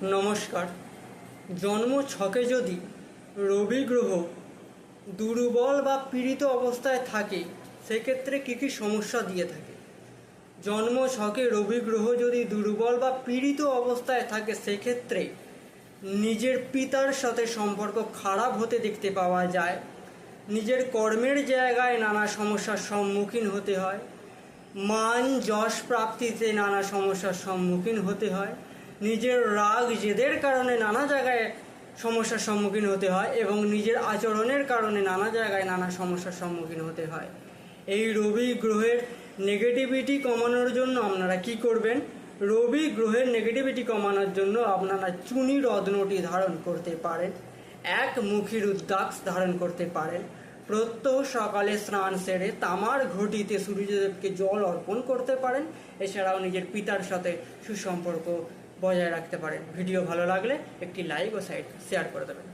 নমস্কার। জন্ম ছকে যদি রবি গ্রহ দুর্বল বা পীড়িত অবস্থায় থাকে সেক্ষেত্রে কী কী সমস্যা দিয়ে থাকে। জন্ম ছকে রবি গ্রহ যদি দুর্বল বা পীড়িত অবস্থায় থাকে সেক্ষেত্রে নিজের পিতার সাথে সম্পর্ক খারাপ হতে দেখতে পাওয়া যায়। নিজের কর্মের জায়গায় নানা সমস্যার সম্মুখীন হতে হয়। মান যশ প্রাপ্তিতে নানা সমস্যার সম্মুখীন হতে হয়। নিজের রাগ জেদের কারণে নানা জায়গায় সমস্যার সম্মুখীন হতে হয় এবং নিজের আচরণের কারণে নানা জায়গায় নানা সমস্যার সম্মুখীন হতে হয়। এই রবি গ্রহের নেগেটিভিটি কমানোর জন্য আপনারা কি করবেন? রবি গ্রহের নেগেটিভিটি কমানোর জন্য আপনারা চুনি রত্নটি ধারণ করতে পারেন, এক মুখী রুদ্রাক্ষ ধারণ করতে পারেন, প্রত্যহ সকালে স্নান সেরে তামার ঘটিতে সূর্যদেবকে জল অর্পণ করতে পারেন। এছাড়াও নিজের পিতার সাথে সুসম্পর্ক বজায় রাখতে পারেন। ভিডিও ভালো লাগলে একটি লাইক ও শেয়ার করে দেবেন।